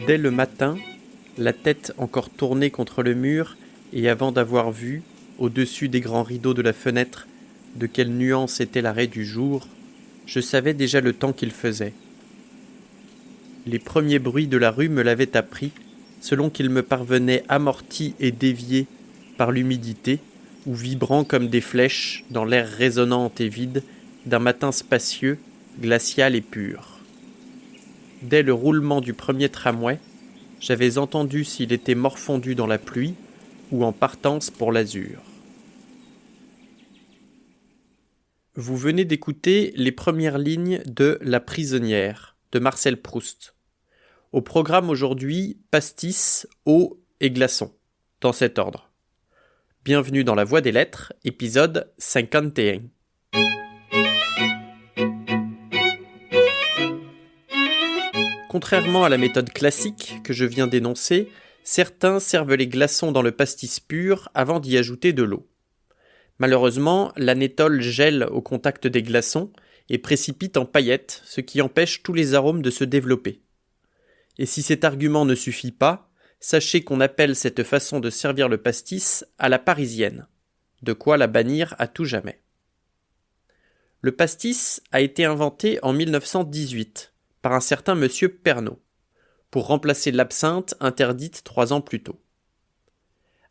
Dès le matin, la tête encore tournée contre le mur, et avant d'avoir vu, au-dessus des grands rideaux de la fenêtre, de quelle nuance était l'arrêt du jour, je savais déjà le temps qu'il faisait. Les premiers bruits de la rue me l'avaient appris, selon qu'ils me parvenaient amortis et déviés par l'humidité, ou vibrant comme des flèches dans l'air résonnant et vide d'un matin spacieux, glacial et pur. Dès le roulement du premier tramway, j'avais entendu s'il était morfondu dans la pluie ou en partance pour l'azur. Vous venez d'écouter les premières lignes de La prisonnière de Marcel Proust. Au programme aujourd'hui, pastis, eau et glaçons, dans cet ordre. Bienvenue dans La Voix des Lettres, épisode 51. Contrairement à la méthode classique que je viens d'énoncer, certains servent les glaçons dans le pastis pur avant d'y ajouter de l'eau. Malheureusement, l'anétole gèle au contact des glaçons et précipite en paillettes, ce qui empêche tous les arômes de se développer. Et si cet argument ne suffit pas, sachez qu'on appelle cette façon de servir le pastis à la parisienne, de quoi la bannir à tout jamais. Le pastis a été inventé en 1918 par un certain monsieur Pernod, pour remplacer l'absinthe interdite 3 ans plus tôt.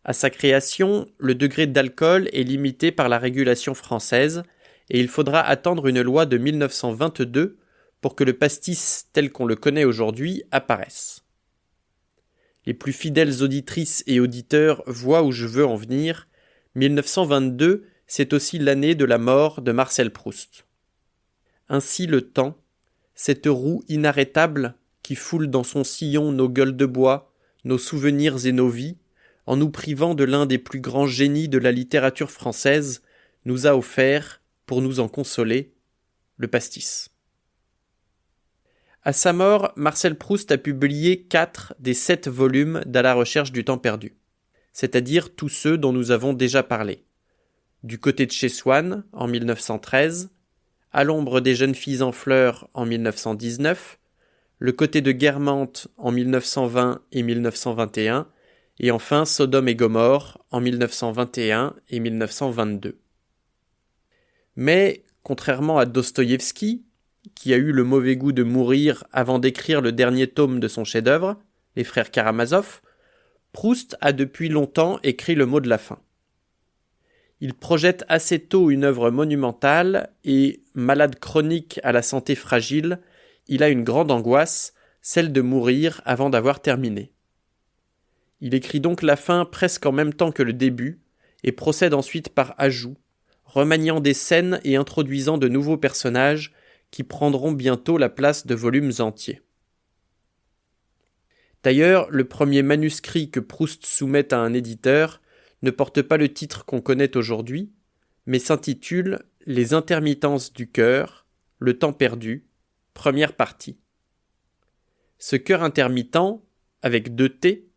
À sa création, le degré d'alcool est limité par la régulation française et il faudra attendre une loi de 1922 pour que le pastis tel qu'on le connaît aujourd'hui apparaisse. Les plus fidèles auditrices et auditeurs voient où je veux en venir. 1922, c'est aussi l'année de la mort de Marcel Proust. Ainsi le temps, cette roue inarrêtable qui foule dans son sillon nos gueules de bois, nos souvenirs et nos vies, en nous privant de l'un des plus grands génies de la littérature française, nous a offert, pour nous en consoler, le pastis. À sa mort, Marcel Proust a publié 4 des 7 volumes d'À la recherche du temps perdu, c'est-à-dire tous ceux dont nous avons déjà parlé. Du côté de chez Swann, en 1913, À l'ombre des jeunes filles en fleurs, en 1919, Le côté de Guermantes, en 1920 et 1921, et enfin Sodome et Gomorrhe, en 1921 et 1922. Mais, contrairement à Dostoïevski, qui a eu le mauvais goût de mourir avant d'écrire le dernier tome de son chef-d'œuvre, Les Frères Karamazov, Proust a depuis longtemps écrit le mot de la fin. Il projette assez tôt une œuvre monumentale et, malade chronique à la santé fragile, il a une grande angoisse, celle de mourir avant d'avoir terminé. Il écrit donc la fin presque en même temps que le début et procède ensuite par ajouts, remaniant des scènes et introduisant de nouveaux personnages qui prendront bientôt la place de volumes entiers. D'ailleurs, le premier manuscrit que Proust soumet à un éditeur ne porte pas le titre qu'on connaît aujourd'hui, mais s'intitule « Les intermittences du cœur, le temps perdu, première partie ». Ce cœur intermittent, avec 2 T,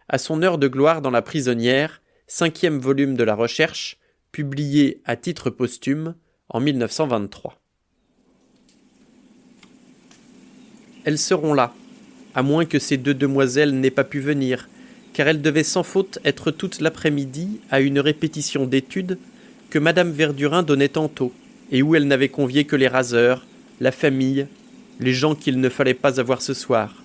a son heure de gloire dans La prisonnière, 5e volume de La Recherche, publié à titre posthume en 1923. Elles seront là, à moins que ces 2 demoiselles n'aient pas pu venir, car elles devaient sans faute être toute l'après-midi à une répétition d'études que Madame Verdurin donnait tantôt, et où elle n'avait convié que les raseurs, la famille, les gens qu'il ne fallait pas avoir ce soir.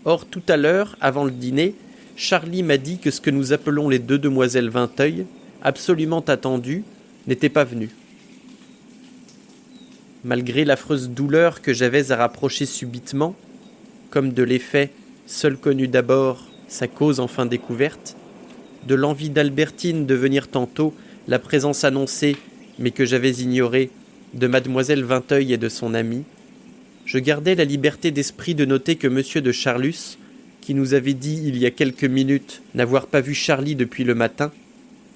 Or, tout à l'heure, avant le dîner, Charlie m'a dit que ce que nous appelons les 2 demoiselles Vinteuil, absolument attendues, n'était pas venu. Malgré l'affreuse douleur que j'avais à rapprocher subitement, comme de l'effet, seul connu d'abord, sa cause enfin découverte, de l'envie d'Albertine de venir tantôt, la présence annoncée, mais que j'avais ignorée, de mademoiselle Vinteuil et de son amie, je gardais la liberté d'esprit de noter que monsieur de Charlus, qui nous avait dit il y a quelques minutes n'avoir pas vu Charlie depuis le matin,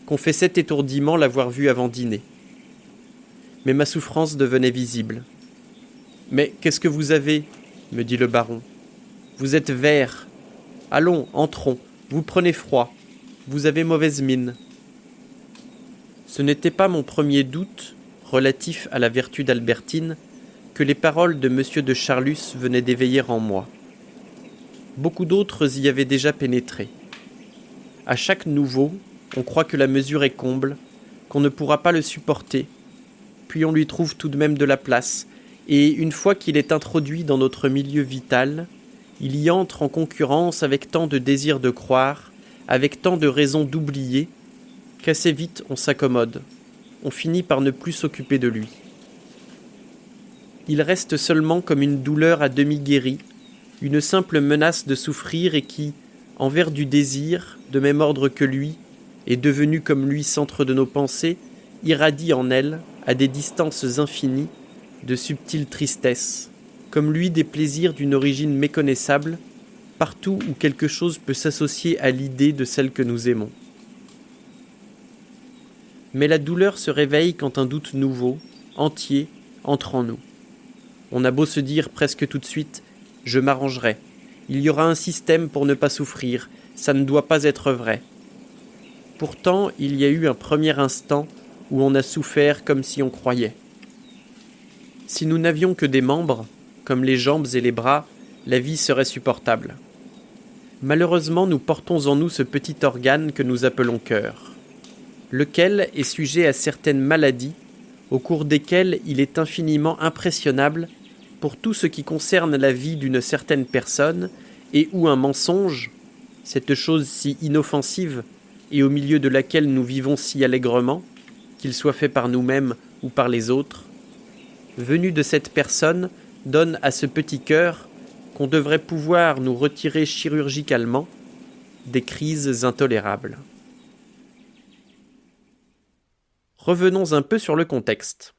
confessait étourdiment l'avoir vu avant dîner. Mais ma souffrance devenait visible. « Mais qu'est-ce que vous avez ?» me dit le baron. « Vous êtes vert. Allons, entrons, vous prenez froid. Vous avez mauvaise mine. » Ce n'était pas mon premier doute, relatif à la vertu d'Albertine, que les paroles de monsieur de Charlus venaient d'éveiller en moi. Beaucoup d'autres y avaient déjà pénétré. À chaque nouveau, on croit que la mesure est comble, qu'on ne pourra pas le supporter, puis on lui trouve tout de même de la place, et une fois qu'il est introduit dans notre milieu vital, il y entre en concurrence avec tant de désir de croire, avec tant de raisons d'oublier, qu'assez vite on s'accommode, on finit par ne plus s'occuper de lui. Il reste seulement comme une douleur à demi guérie, une simple menace de souffrir et qui, envers du désir, de même ordre que lui, est devenu comme lui centre de nos pensées, irradie en elle, à des distances infinies, de subtiles tristesses, comme lui des plaisirs d'une origine méconnaissable, partout où quelque chose peut s'associer à l'idée de celle que nous aimons. Mais la douleur se réveille quand un doute nouveau, entier, entre en nous. On a beau se dire presque tout de suite « je m'arrangerai », il y aura un système pour ne pas souffrir, ça ne doit pas être vrai. Pourtant, il y a eu un premier instant où on a souffert comme si on croyait. Si nous n'avions que des membres, comme les jambes et les bras, la vie serait supportable. Malheureusement, nous portons en nous ce petit organe que nous appelons cœur, lequel est sujet à certaines maladies, au cours desquelles il est infiniment impressionnable pour tout ce qui concerne la vie d'une certaine personne et où un mensonge, cette chose si inoffensive et au milieu de laquelle nous vivons si allègrement, qu'il soit fait par nous-mêmes ou par les autres, venu de cette personne, donne à ce petit cœur, qu'on devrait pouvoir nous retirer chirurgicalement, des crises intolérables. Revenons un peu sur le contexte.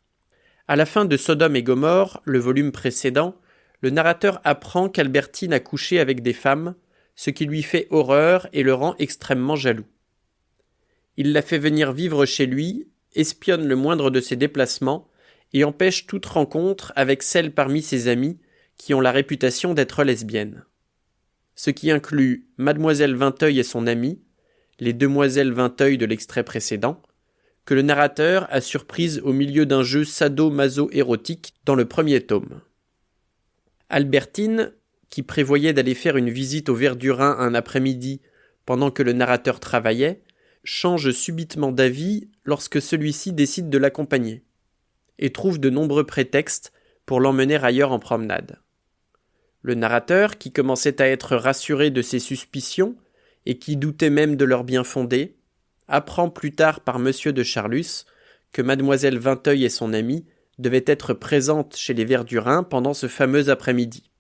À la fin de Sodome et Gomorrhe, le volume précédent, le narrateur apprend qu'Albertine a couché avec des femmes, ce qui lui fait horreur et le rend extrêmement jaloux. Il la fait venir vivre chez lui, espionne le moindre de ses déplacements et empêche toute rencontre avec celles parmi ses amies qui ont la réputation d'être lesbiennes. Ce qui inclut Mademoiselle Vinteuil et son amie, les demoiselles Vinteuil de l'extrait précédent, que le narrateur a surprises au milieu d'un jeu sado-maso-érotique dans le premier tome. Albertine, qui prévoyait d'aller faire une visite au Verdurin un après-midi pendant que le narrateur travaillait, change subitement d'avis lorsque celui-ci décide de l'accompagner, et trouve de nombreux prétextes pour l'emmener ailleurs en promenade. Le narrateur, qui commençait à être rassuré de ses suspicions, et qui doutait même de leur bien-fondé, apprend plus tard par Monsieur de Charlus que Mademoiselle Vinteuil et son amie devaient être présentes chez les Verdurin pendant ce fameux après-midi.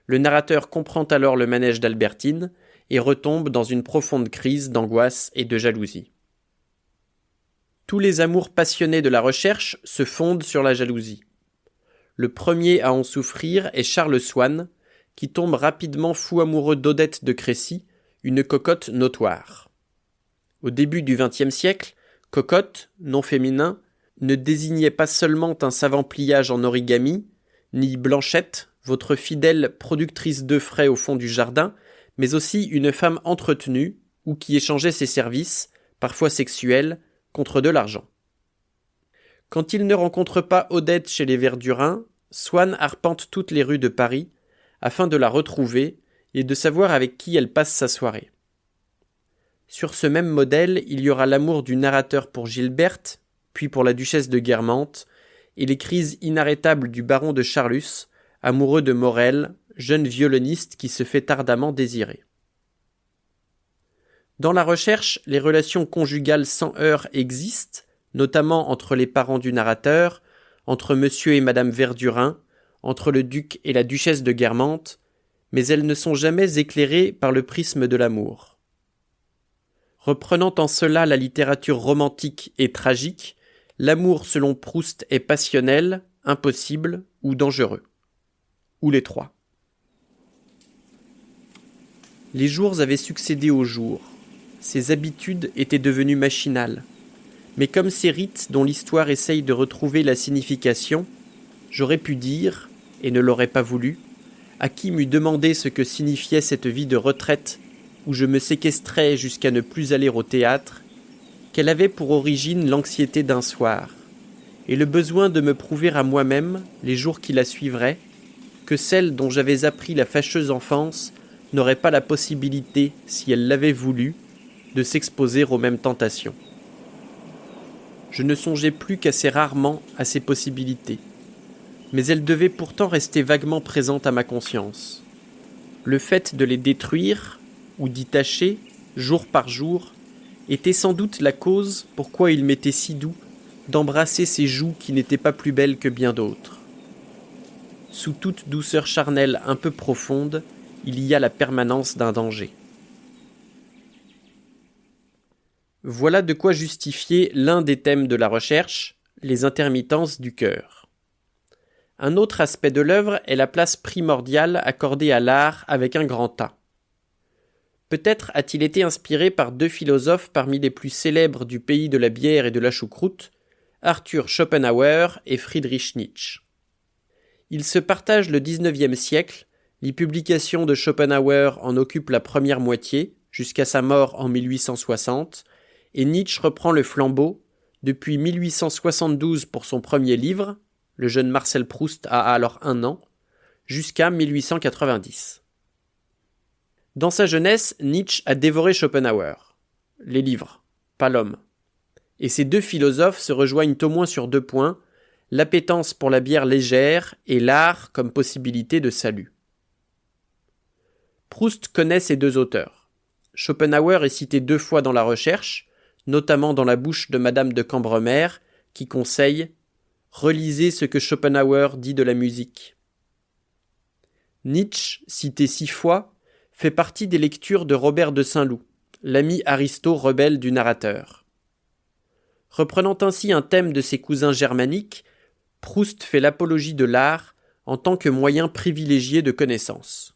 Le narrateur comprend alors le manège d'Albertine et retombe dans une profonde crise d'angoisse et de jalousie. Tous les amours passionnés de la recherche se fondent sur la jalousie. Le premier à en souffrir est Charles Swann, qui tombe rapidement fou amoureux d'Odette de Crécy, une cocotte notoire. Au début du XXe siècle, cocotte, nom féminin, ne désignait pas seulement un savant pliage en origami, ni Blanchette, votre fidèle productrice d'œufs frais au fond du jardin, mais aussi une femme entretenue ou qui échangeait ses services, parfois sexuels, contre de l'argent. Quand il ne rencontre pas Odette chez les Verdurin, Swann arpente toutes les rues de Paris afin de la retrouver et de savoir avec qui elle passe sa soirée. Sur ce même modèle, il y aura l'amour du narrateur pour Gilberte, puis pour la duchesse de Guermantes, et les crises inarrêtables du baron de Charlus, amoureux de Morel, jeune violoniste qui se fait ardemment désirer. Dans la recherche, les relations conjugales sans heurts existent, notamment entre les parents du narrateur, entre monsieur et madame Verdurin, entre le duc et la duchesse de Guermantes, mais elles ne sont jamais éclairées par le prisme de l'amour. Reprenant en cela la littérature romantique et tragique, l'amour selon Proust est passionnel, impossible ou dangereux. Ou les trois. Les jours avaient succédé aux jours. Ces habitudes étaient devenues machinales. Mais comme ces rites dont l'histoire essaye de retrouver la signification, j'aurais pu dire, et ne l'aurais pas voulu, à qui m'eût demandé ce que signifiait cette vie de retraite où je me séquestrais jusqu'à ne plus aller au théâtre, qu'elle avait pour origine l'anxiété d'un soir, et le besoin de me prouver à moi-même, les jours qui la suivraient, que celle dont j'avais appris la fâcheuse enfance n'aurait pas la possibilité, si elle l'avait voulu, de s'exposer aux mêmes tentations. Je ne songeais plus qu'assez rarement à ces possibilités, mais elles devaient pourtant rester vaguement présentes à ma conscience. Le fait de les détruire, ou d'y tâcher, jour par jour, était sans doute la cause pourquoi il m'était si doux d'embrasser ces joues qui n'étaient pas plus belles que bien d'autres. Sous toute douceur charnelle un peu profonde, il y a la permanence d'un danger. Voilà de quoi justifier l'un des thèmes de la recherche, les intermittences du cœur. Un autre aspect de l'œuvre est la place primordiale accordée à l'art avec un grand A. Peut-être a-t-il été inspiré par deux philosophes parmi les plus célèbres du pays de la bière et de la choucroute, Arthur Schopenhauer et Friedrich Nietzsche. Ils se partagent le XIXe siècle, les publications de Schopenhauer en occupent la première moitié, jusqu'à sa mort en 1860, et Nietzsche reprend le flambeau, depuis 1872 pour son premier livre, le jeune Marcel Proust a alors 1 an, jusqu'à 1890. Dans sa jeunesse, Nietzsche a dévoré Schopenhauer. Les livres, pas l'homme. Et ces deux philosophes se rejoignent au moins sur 2 points, l'appétence pour la bière légère et l'art comme possibilité de salut. Proust connaît ces 2 auteurs. Schopenhauer est cité 2 fois dans la recherche, notamment dans la bouche de Madame de Cambremer, qui conseille « Relisez ce que Schopenhauer dit de la musique ». Nietzsche, cité 6 fois, fait partie des lectures de Robert de Saint-Loup, l'ami aristo rebelle du narrateur. Reprenant ainsi un thème de ses cousins germaniques, Proust fait l'apologie de l'art en tant que moyen privilégié de connaissance.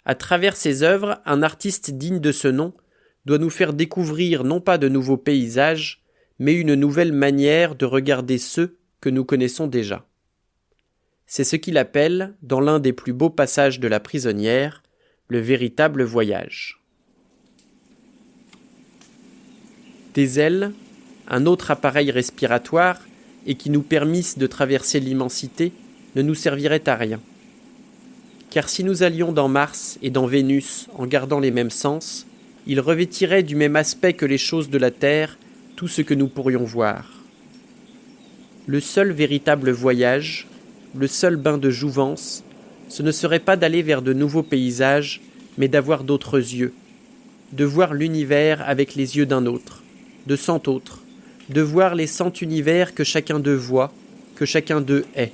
À travers ses œuvres, un artiste digne de ce nom doit nous faire découvrir non pas de nouveaux paysages, mais une nouvelle manière de regarder ceux que nous connaissons déjà. C'est ce qu'il appelle, dans l'un des plus beaux passages de La prisonnière, le véritable voyage. Des ailes, un autre appareil respiratoire, et qui nous permissent de traverser l'immensité, ne nous serviraient à rien. Car si nous allions dans Mars et dans Vénus en gardant les mêmes sens, ils revêtiraient du même aspect que les choses de la Terre tout ce que nous pourrions voir. Le seul véritable voyage, le seul bain de jouvence, ce ne serait pas d'aller vers de nouveaux paysages, mais d'avoir d'autres yeux, de voir l'univers avec les yeux d'un autre, de 100 autres, de voir les 100 univers que chacun d'eux voit, que chacun d'eux est.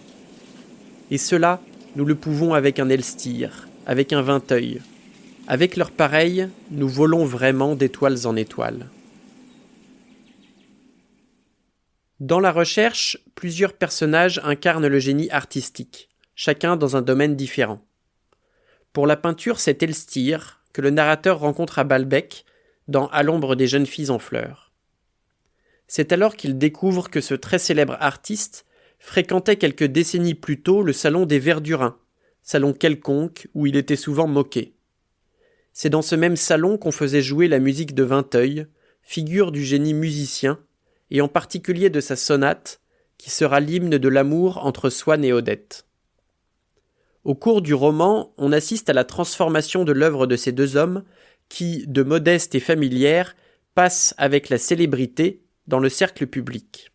Et cela, nous le pouvons avec un Elstir, avec un Vinteuil. Avec leur pareil, nous volons vraiment d'étoiles en étoiles. Dans la recherche, plusieurs personnages incarnent le génie artistique, chacun dans un domaine différent. Pour la peinture, c'est Elstir, que le narrateur rencontre à Balbec, dans À l'ombre des jeunes filles en fleurs. C'est alors qu'il découvre que ce très célèbre artiste fréquentait quelques décennies plus tôt le salon des Verdurins, salon quelconque où il était souvent moqué. C'est dans ce même salon qu'on faisait jouer la musique de Vinteuil, figure du génie musicien, et en particulier de sa sonate, qui sera l'hymne de l'amour entre Swann et Odette. Au cours du roman, on assiste à la transformation de l'œuvre de ces 2 hommes qui, de modestes et familières, passent avec la célébrité dans le cercle public.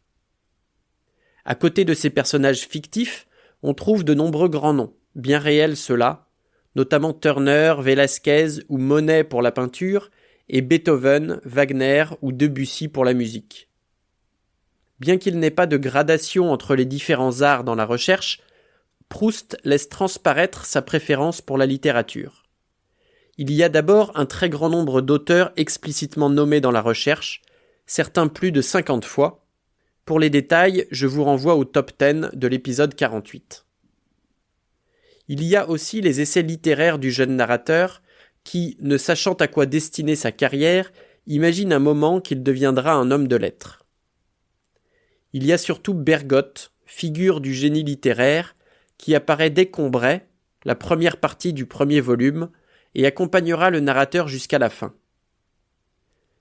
À côté de ces personnages fictifs, on trouve de nombreux grands noms, bien réels ceux-là, notamment Turner, Velázquez ou Monet pour la peinture, et Beethoven, Wagner ou Debussy pour la musique. Bien qu'il n'ait pas de gradation entre les différents arts dans la recherche, Proust laisse transparaître sa préférence pour la littérature. Il y a d'abord un très grand nombre d'auteurs explicitement nommés dans la recherche, certains plus de 50 fois. Pour les détails, je vous renvoie au top 10 de l'épisode 48. Il y a aussi les essais littéraires du jeune narrateur qui, ne sachant à quoi destiner sa carrière, imagine un moment qu'il deviendra un homme de lettres. Il y a surtout Bergotte, figure du génie littéraire, qui apparaît dès Combray, la première partie du premier volume, et accompagnera le narrateur jusqu'à la fin.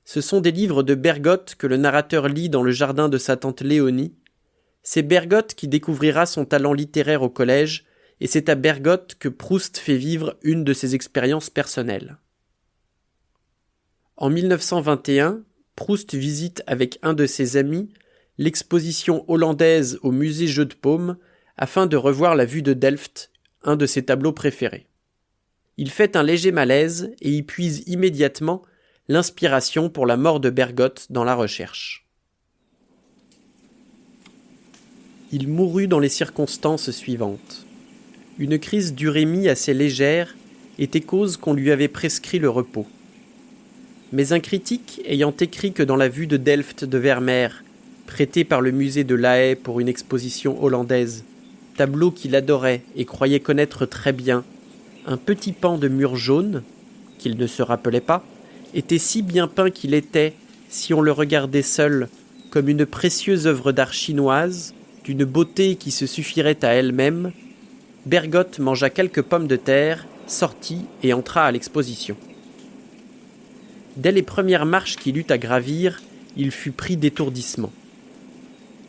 Ce sont des livres de Bergotte que le narrateur lit dans le jardin de sa tante Léonie. C'est Bergotte qui découvrira son talent littéraire au collège et c'est à Bergotte que Proust fait vivre une de ses expériences personnelles. En 1921, Proust visite avec un de ses amis l'exposition hollandaise au musée Jeu de Paume afin de revoir la vue de Delft, un de ses tableaux préférés. Il fait un léger malaise et y puise immédiatement l'inspiration pour la mort de Bergotte dans la recherche. Il mourut dans les circonstances suivantes. Une crise d'urémie assez légère était cause qu'on lui avait prescrit le repos. Mais un critique ayant écrit que dans la vue de Delft de Vermeer, prêtée par le musée de La Haye pour une exposition hollandaise, tableau qu'il adorait et croyait connaître très bien, un petit pan de mur jaune, qu'il ne se rappelait pas, était si bien peint qu'il était, si on le regardait seul, comme une précieuse œuvre d'art chinoise, d'une beauté qui se suffirait à elle-même, Bergotte mangea quelques pommes de terre, sortit et entra à l'exposition. Dès les premières marches qu'il eut à gravir, il fut pris d'étourdissement.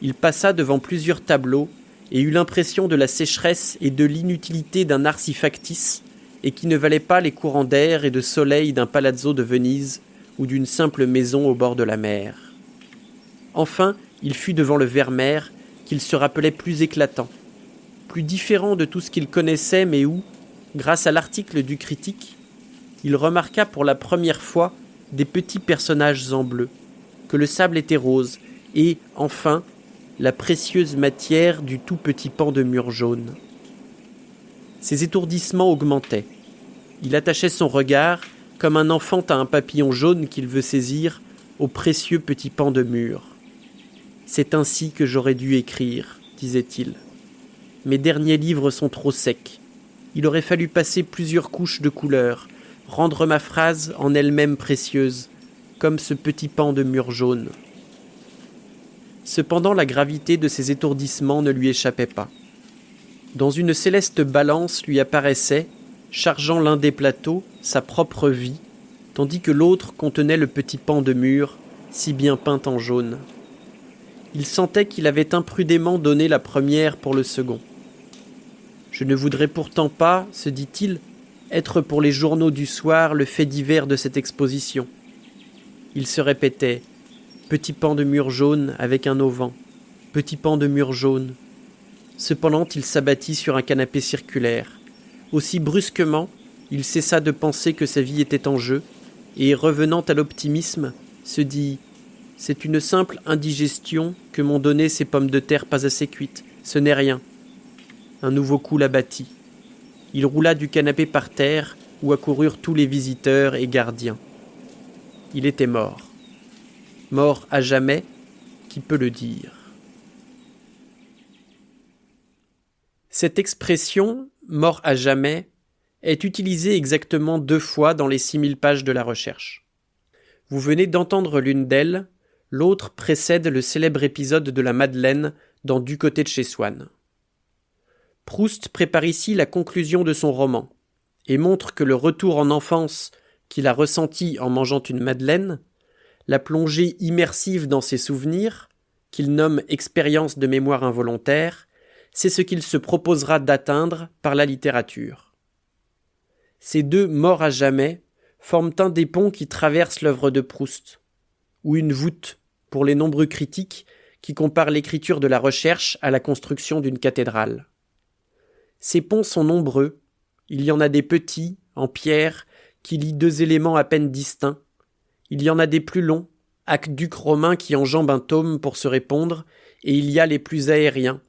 Il passa devant plusieurs tableaux et eut l'impression de la sécheresse et de l'inutilité d'un art si factice et qui ne valait pas les courants d'air et de soleil d'un palazzo de Venise ou d'une simple maison au bord de la mer. Enfin, il fut devant le Vermeer qu'il se rappelait plus éclatant, plus différent de tout ce qu'il connaissait mais où, grâce à l'article du critique, il remarqua pour la première fois des petits personnages en bleu, que le sable était rose, et, enfin, la précieuse matière du tout petit pan de mur jaune. Ses étourdissements augmentaient. Il attachait son regard, comme un enfant à un papillon jaune qu'il veut saisir, au précieux petit pan de mur. « C'est ainsi que j'aurais dû écrire, » disait-il. « Mes derniers livres sont trop secs. Il aurait fallu passer plusieurs couches de couleurs, rendre ma phrase en elle-même précieuse, comme ce petit pan de mur jaune. » Cependant, la gravité de ses étourdissements ne lui échappait pas. Dans une céleste balance lui apparaissait, chargeant l'un des plateaux, sa propre vie, tandis que l'autre contenait le petit pan de mur, si bien peint en jaune. Il sentait qu'il avait imprudemment donné la première pour le second. « Je ne voudrais pourtant pas, se dit-il, être pour les journaux du soir le fait divers de cette exposition. » Il se répétait « Petit pan de mur jaune avec un auvent, petit pan de mur jaune. » Cependant, il s'abattit sur un canapé circulaire. Aussi brusquement, il cessa de penser que sa vie était en jeu, et, revenant à l'optimisme, se dit « C'est une simple indigestion que m'ont donné ces pommes de terre pas assez cuites. Ce n'est rien. » Un nouveau coup l'abattit. Il roula du canapé par terre, où accoururent tous les visiteurs et gardiens. Il était mort. Mort à jamais, qui peut le dire? Cette expression « mort à jamais » est utilisée exactement 2 fois dans les 6000 pages de la recherche. Vous venez d'entendre l'une d'elles, l'autre précède le célèbre épisode de la Madeleine dans Du côté de chez Swann. Proust prépare ici la conclusion de son roman et montre que le retour en enfance qu'il a ressenti en mangeant une madeleine, la plongée immersive dans ses souvenirs, qu'il nomme expérience de mémoire involontaire, c'est ce qu'il se proposera d'atteindre par la littérature. Ces 2 morts à jamais forment un des ponts qui traversent l'œuvre de Proust, ou une voûte pour les nombreux critiques qui comparent l'écriture de la recherche à la construction d'une cathédrale. Ces ponts sont nombreux, il y en a des petits, en pierre, qui lient 2 éléments à peine distincts, il y en a des plus longs, aqueducs romains qui enjambent un tome pour se répondre, et il y a les plus aériens,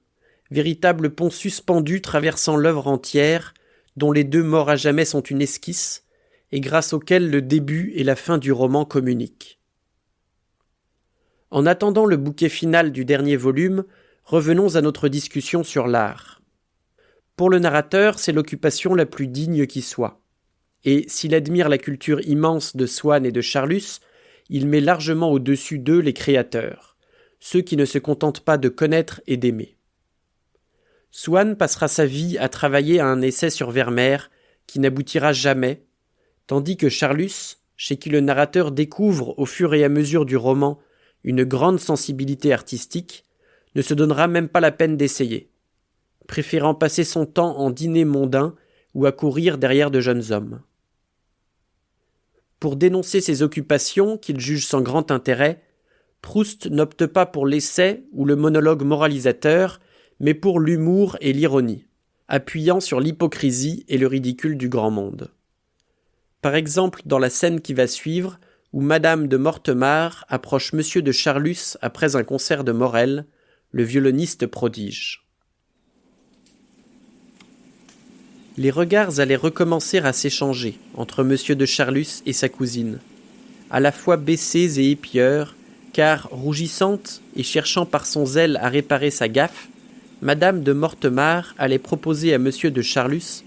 véritables ponts suspendus traversant l'œuvre entière, dont les 2 morts à jamais sont une esquisse, et grâce auxquels le début et la fin du roman communiquent. En attendant le bouquet final du dernier volume, revenons à notre discussion sur l'art. Pour le narrateur, c'est l'occupation la plus digne qui soit. Et s'il admire la culture immense de Swann et de Charlus, il met largement au-dessus d'eux les créateurs, ceux qui ne se contentent pas de connaître et d'aimer. Swann passera sa vie à travailler à un essai sur Vermeer qui n'aboutira jamais, tandis que Charlus, chez qui le narrateur découvre au fur et à mesure du roman une grande sensibilité artistique, ne se donnera même pas la peine d'essayer. préférant passer son temps en dîners mondains ou à courir derrière de jeunes hommes. Pour dénoncer ces occupations qu'il juge sans grand intérêt, Proust n'opte pas pour l'essai ou le monologue moralisateur, mais pour l'humour et l'ironie, appuyant sur l'hypocrisie et le ridicule du grand monde. Par exemple, dans la scène qui va suivre, où Madame de Mortemart approche Monsieur de Charlus après un concert de Morel, le violoniste prodige. Les regards allaient recommencer à s'échanger entre Monsieur de Charlus et sa cousine, à la fois baissés et épieurs, car, rougissante et cherchant par son zèle à réparer sa gaffe, Madame de Mortemart allait proposer à Monsieur de Charlus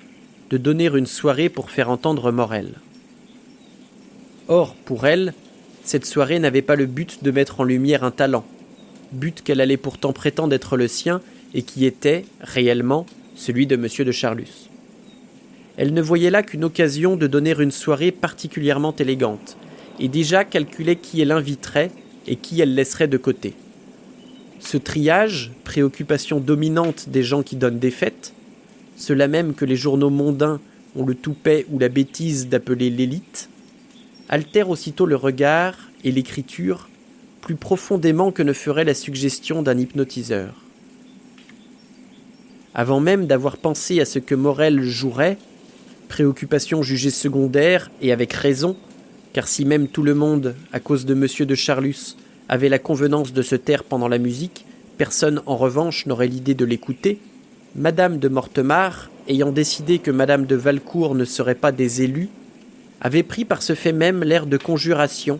de donner une soirée pour faire entendre Morel. Or, pour elle, cette soirée n'avait pas le but de mettre en lumière un talent, but qu'elle allait pourtant prétendre être le sien et qui était, réellement, celui de Monsieur de Charlus. Elle ne voyait là qu'une occasion de donner une soirée particulièrement élégante, et déjà calculait qui elle inviterait et qui elle laisserait de côté. Ce triage, préoccupation dominante des gens qui donnent des fêtes, cela même que les journaux mondains ont le toupet ou la bêtise d'appeler l'élite, altère aussitôt le regard et l'écriture plus profondément que ne ferait la suggestion d'un hypnotiseur. Avant même d'avoir pensé à ce que Morel jouerait, préoccupation jugée secondaire et avec raison, car si même tout le monde, à cause de Monsieur de Charlus, avait la convenance de se taire pendant la musique, personne en revanche n'aurait l'idée de l'écouter, Madame de Mortemart, ayant décidé que Madame de Valcourt ne serait pas des élus, avait pris par ce fait même l'air de conjuration,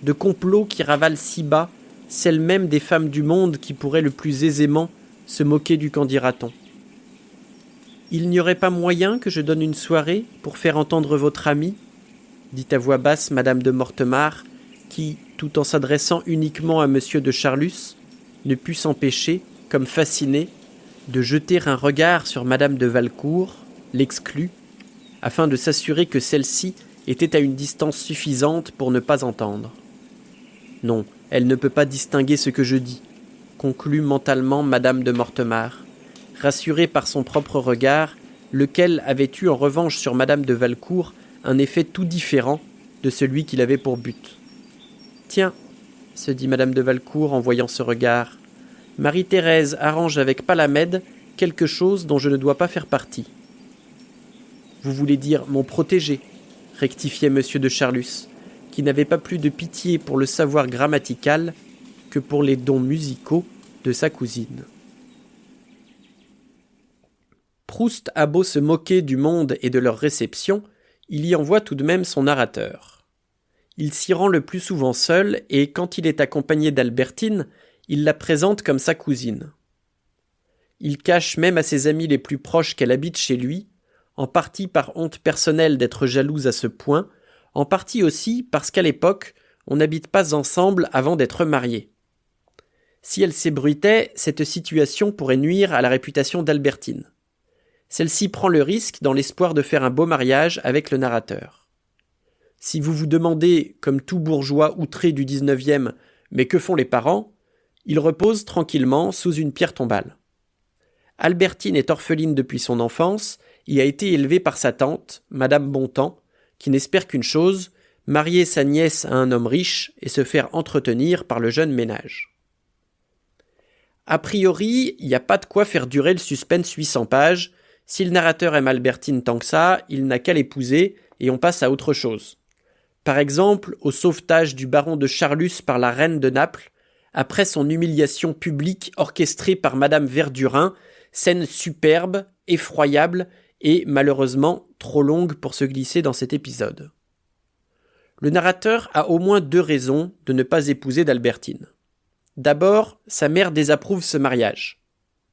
de complot qui ravale si bas, celles même des femmes du monde qui pourraient le plus aisément se moquer du qu'en dira-t-on. Il n'y aurait pas moyen que je donne une soirée pour faire entendre votre ami, dit à voix basse Madame de Mortemart, qui, tout en s'adressant uniquement à Monsieur de Charlus, ne put s'empêcher, comme fascinée, de jeter un regard sur Madame de Valcourt, l'exclut, afin de s'assurer que celle-ci était à une distance suffisante pour ne pas entendre. Non, elle ne peut pas distinguer ce que je dis, conclut mentalement Madame de Mortemart, rassurée par son propre regard, lequel avait eu en revanche sur Madame de Valcourt un effet tout différent de celui qu'il avait pour but. « Tiens, se dit Madame de Valcourt en voyant ce regard, Marie-Thérèse arrange avec Palamède quelque chose dont je ne dois pas faire partie. »« Vous voulez dire mon protégé » rectifiait Monsieur de Charlus, qui n'avait pas plus de pitié pour le savoir grammatical que pour les dons musicaux de sa cousine. Proust a beau se moquer du monde et de leur réception, il y envoie tout de même son narrateur. Il s'y rend le plus souvent seul et, quand il est accompagné d'Albertine, il la présente comme sa cousine. Il cache même à ses amis les plus proches qu'elle habite chez lui, en partie par honte personnelle d'être jalouse à ce point, en partie aussi parce qu'à l'époque, on n'habite pas ensemble avant d'être mariés. Si elle s'ébruitait, cette situation pourrait nuire à la réputation d'Albertine. Celle-ci prend le risque dans l'espoir de faire un beau mariage avec le narrateur. Si vous vous demandez, comme tout bourgeois outré du 19e, mais que font les parents, ils reposent tranquillement sous une pierre tombale. Albertine est orpheline depuis son enfance et a été élevée par sa tante, Madame Bontemps, qui n'espère qu'une chose, marier sa nièce à un homme riche et se faire entretenir par le jeune ménage. A priori, il n'y a pas de quoi faire durer le suspense 800 pages. Si le narrateur aime Albertine tant que ça, il n'a qu'à l'épouser et on passe à autre chose. Par exemple, au sauvetage du baron de Charlus par la reine de Naples, après son humiliation publique orchestrée par Madame Verdurin, scène superbe, effroyable et malheureusement trop longue pour se glisser dans cet épisode. Le narrateur a au moins 2 raisons de ne pas épouser d'Albertine. D'abord, sa mère désapprouve ce mariage.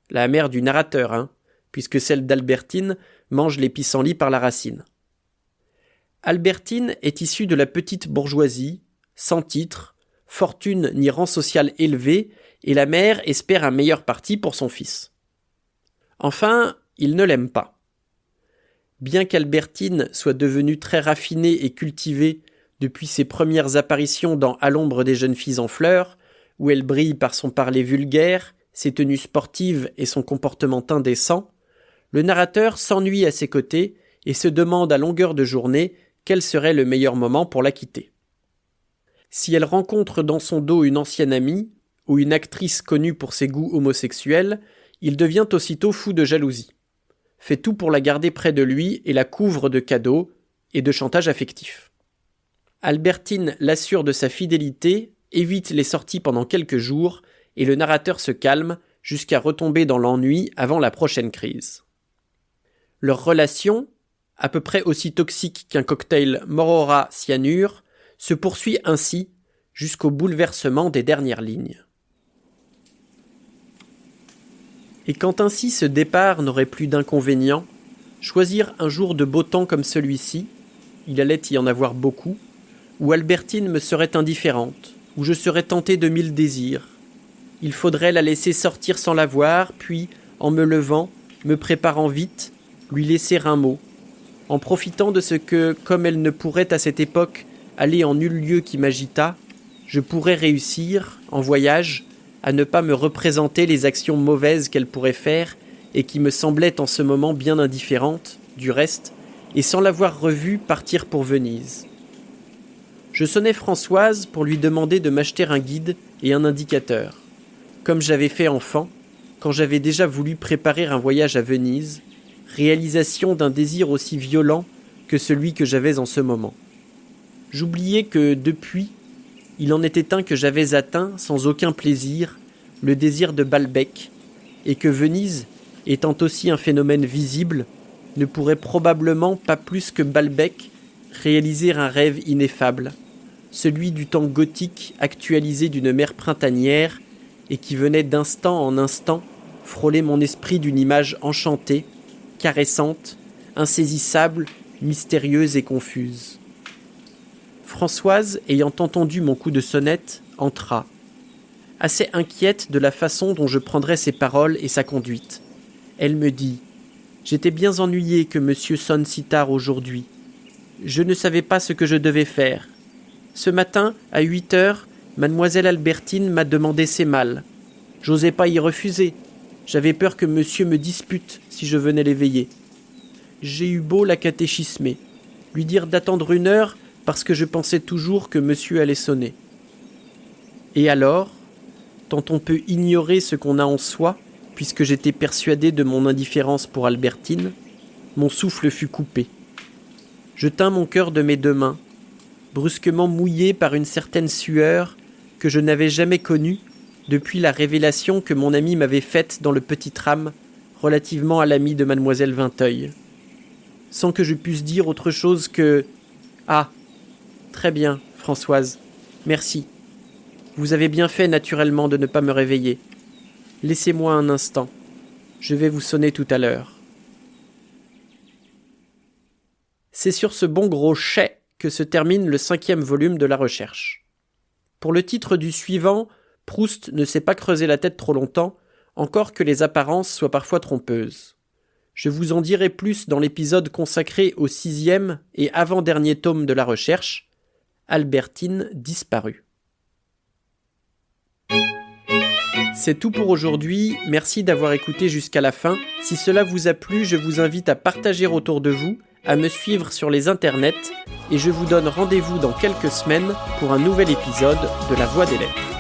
La mère du narrateur, puisque celle d'Albertine mange les pissenlits par la racine. Albertine est issue de la petite bourgeoisie, sans titre, fortune ni rang social élevé, et la mère espère un meilleur parti pour son fils. Enfin, il ne l'aime pas. Bien qu'Albertine soit devenue très raffinée et cultivée depuis ses premières apparitions dans À l'ombre des jeunes filles en fleurs, où elle brille par son parler vulgaire, ses tenues sportives et son comportement indécent, le narrateur s'ennuie à ses côtés et se demande à longueur de journée quel serait le meilleur moment pour la quitter. Si elle rencontre dans son dos une ancienne amie ou une actrice connue pour ses goûts homosexuels, il devient aussitôt fou de jalousie, fait tout pour la garder près de lui et la couvre de cadeaux et de chantage affectif. Albertine l'assure de sa fidélité, évite les sorties pendant quelques jours et le narrateur se calme jusqu'à retomber dans l'ennui avant la prochaine crise. Leur relation, à peu près aussi toxique qu'un cocktail Morora-cyanure, se poursuit ainsi jusqu'au bouleversement des dernières lignes. Et quand ainsi ce départ n'aurait plus d'inconvénients, choisir un jour de beau temps comme celui-ci, il allait y en avoir beaucoup, où Albertine me serait indifférente, où je serais tenté de 1000 désirs. Il faudrait la laisser sortir sans la voir, puis, en me levant, me préparant vite, lui laisser un mot, en profitant de ce que, comme elle ne pourrait à cette époque aller en nul lieu qui m'agitât, je pourrais réussir, en voyage, à ne pas me représenter les actions mauvaises qu'elle pourrait faire et qui me semblaient en ce moment bien indifférentes, du reste, et sans l'avoir revue partir pour Venise. Je sonnai Françoise pour lui demander de m'acheter un guide et un indicateur, comme j'avais fait enfant, quand j'avais déjà voulu préparer un voyage à Venise, réalisation d'un désir aussi violent que celui que j'avais en ce moment. J'oubliais que, depuis, il en était un que j'avais atteint sans aucun plaisir, le désir de Balbec, et que Venise, étant aussi un phénomène visible, ne pourrait probablement pas plus que Balbec réaliser un rêve ineffable, celui du temps gothique actualisé d'une mer printanière et qui venait d'instant en instant frôler mon esprit d'une image enchantée, caressante, insaisissable, mystérieuse et confuse. Françoise, ayant entendu mon coup de sonnette, entra, assez inquiète de la façon dont je prendrais ses paroles et sa conduite. Elle me dit « J'étais bien ennuyée que monsieur sonne si tard aujourd'hui. Je ne savais pas ce que je devais faire. Ce matin, à 8 heures, mademoiselle Albertine m'a demandé ses malles. J'osais pas y refuser. J'avais peur que monsieur me dispute si je venais l'éveiller. J'ai eu beau la catéchismer, lui dire d'attendre 1 heure parce que je pensais toujours que monsieur allait sonner. Et alors, tant on peut ignorer ce qu'on a en soi, puisque j'étais persuadé de mon indifférence pour Albertine, mon souffle fut coupé. Je tins mon cœur de mes 2 mains, brusquement mouillé par une certaine sueur que je n'avais jamais connue depuis la révélation que mon ami m'avait faite dans le petit tram relativement à l'ami de mademoiselle Vinteuil, sans que je puisse dire autre chose que « Ah, très bien, Françoise, merci. Vous avez bien fait naturellement de ne pas me réveiller. Laissez-moi un instant. Je vais vous sonner tout à l'heure. » C'est sur ce bon gros chais que se termine le 5e volume de La Recherche. Pour le titre du suivant, Proust ne s'est pas creusé la tête trop longtemps, encore que les apparences soient parfois trompeuses. Je vous en dirai plus dans l'épisode consacré au 6e et avant-dernier tome de La Recherche, Albertine disparue. C'est tout pour aujourd'hui, merci d'avoir écouté jusqu'à la fin. Si cela vous a plu, je vous invite à partager autour de vous, à me suivre sur les internets, et je vous donne rendez-vous dans quelques semaines pour un nouvel épisode de La Voix des Lettres.